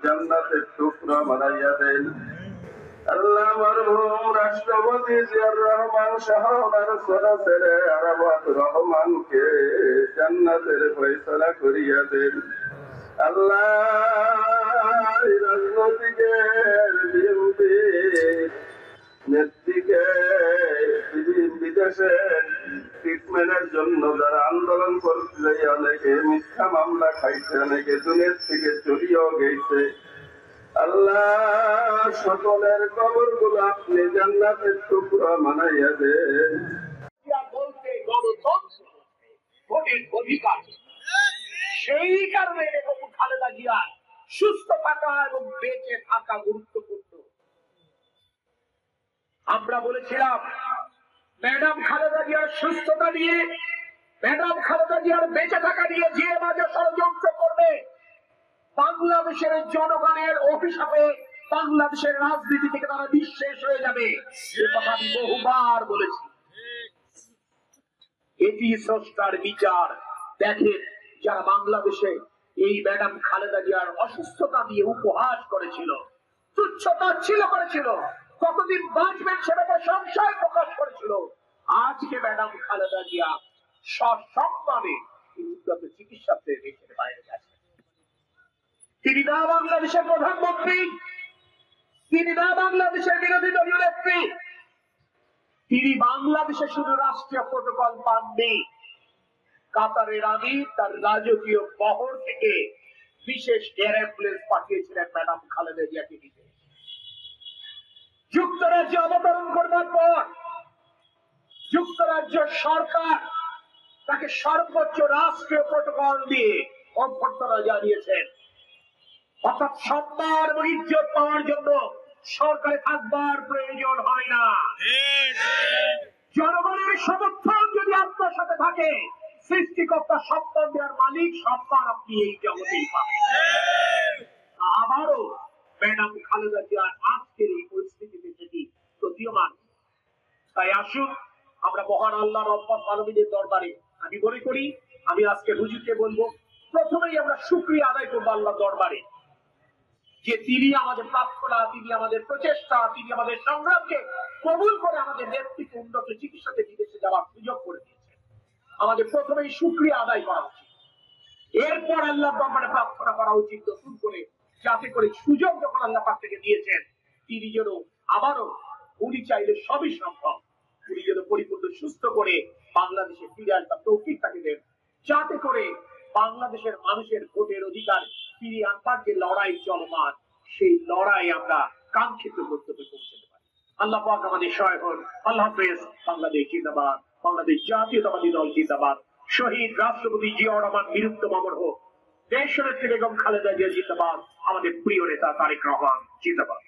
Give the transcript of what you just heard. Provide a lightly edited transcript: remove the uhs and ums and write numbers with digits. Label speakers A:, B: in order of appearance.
A: জান্নাতের টুকরা বানাইয়া দেন। আল্লাহ মরহুম রাষ্ট্রপতি জিয়াউর রহমান সহ তার ছোট ছেলে আরাফাত রহমানকে জান্নাতের ফয়সালা করিয়া দেন। আল্লাহ রাজনৈতিকের বিএনপি নেত্রীকে বিদেশে ট্রিটমেন্টের জন্য যারা আন্দোলন করতে অনেকে মিথ্যা মামলা খাইছে, অনেকে দুনিয়ার থেকে চলিয়েও গেছে। আল্লাহ সকলের কবর গুলো আপনি জান্নাতের টুকরা বানাইয়া দেন।
B: বলতে গণতন্ত্র ভোটের অধিকার, সেই কারণে বেগম খালেদা জিয়ার সুস্থ থাকা এবং বেঁচে থাকা গুরুত্বপূর্ণ। আমরা বলেছিলাম ম্যাডাম খালেদা জিয়ার সুস্থতা নিয়ে, ম্যাডাম খালেদা জিয়ার বেঁচে থাকা নিয়ে যে মাঝে ষড়যন্ত্র করবে, বাংলাদেশের জনগণের অভিশাপে বাংলাদেশের রাজনীতি থেকে তারা নিঃশেষ হয়ে যাবে। সে কথা আমি বহুবার বলেছি। এটি স্রষ্টার বিচার। দেখেন, যারা বাংলাদেশে এই ম্যাডাম খালেদা জিয়ার অসুস্থতা দিয়ে উপহাস করেছিল, তুচ্ছ-তাচ্ছিল্য করেছিল, কতদিন বাঁচবেন সে ব্যাপারে সংশয় প্রকাশ করেছিল, আজকে ম্যাডাম খালেদা জিয়া সসম্মানে চিকিৎসাতে দেশের বাইরে গেছেন। তিনি না বাংলাদেশের প্রধানমন্ত্রী, তিনি না বাংলাদেশের বিরোধী দলীয় নেত্রী, তিনি বাংলাদেশে শুধু রাষ্ট্রীয় প্রোটোকল পাননি, কাতারের আমির তার রাজকীয় বহর থেকে বিশেষ এয়ার অ্যাম্বুলেন্স পাঠিয়েছিলেন ম্যাডাম খালেদা জিয়াকে নিতে। যুক্তরাজ্যে অবতরণ করবার পর যুক্তরাজ্য সরকার তাকে সর্বোচ্চ রাষ্ট্রীয় প্রোটোকল দিয়ে অভ্যর্থনা জানিয়েছেন। অর্থাৎ সম্মান এবং ইজ্জত পাওয়ার জন্য সরকারে থাকবার প্রয়োজন হয় না। জনগণের সমর্থন যদি আপনার সাথে থাকে, সৃষ্টিকর্তা সম্মান দেওয়ার মালিক সম্মান আপনি এই জগতেই পাবেন। আবারও ম্যাডাম খালেদা জিয়ার আজকের এই পরিস্থিতিতে যেটি প্রতীয়মান, তাই আসুন আমরা মহান আল্লাহ রব্বুল আলামিনের দরবারে, আমি মনে করি আমি আজকে হুজুরকে বলবো, প্রথমেই আমরা শুকরিয়া আদায় করবো আল্লাহর দরবারে যে তিনি আমাদের প্রার্থনা, তিনি আমাদের প্রচেষ্টা, তিনি আমাদের সংগ্রামকে কবুল করে আমাদের নেতৃত্ব উন্নত চিকিৎসাতে বিদেশে যাওয়ার সুযোগ করে দিয়েছেন। আমাদের প্রথমেই শুকরিয়া আদায় করা উচিত, এরপর আল্লাহর দরবারে প্রার্থনা করা উচিত নতুন করে, যাতে করে সুযোগ যখন আল্লাহ পাক থেকে দিয়েছেন, তিনি যেন আবারও, উনি চাইলে সবই সম্ভব, উনি যেন পরিপূর্ণ সুস্থ করে বাংলাদেশে ফিরে আসবার তৌফিক তাকে দেন, যাতে করে বাংলাদেশের মানুষের ভোটের অধিকার ফিরিয়ে আনবার যে লড়াই চলমান, সেই লড়াই আমরা কাঙ্ক্ষিত গন্তব্যে পৌঁছতে পারি। আল্লাহ পাক আমাদের সহায় হন। আল্লাহ হাফেজ। বাংলাদেশ জিন্দাবাদ, বাংলাদেশ জাতীয়তাবাদী দল জিন্দাবাদ, শহীদ রাষ্ট্রপতি জিয়াউর রহমান বীরত্ব অমর হোক, দেশনেত্রী বেগম খালেদা জিয়া জিন্দাবাদ, আমাদের প্রিয় নেতা তারেক রহমান জিন্দাবাদ।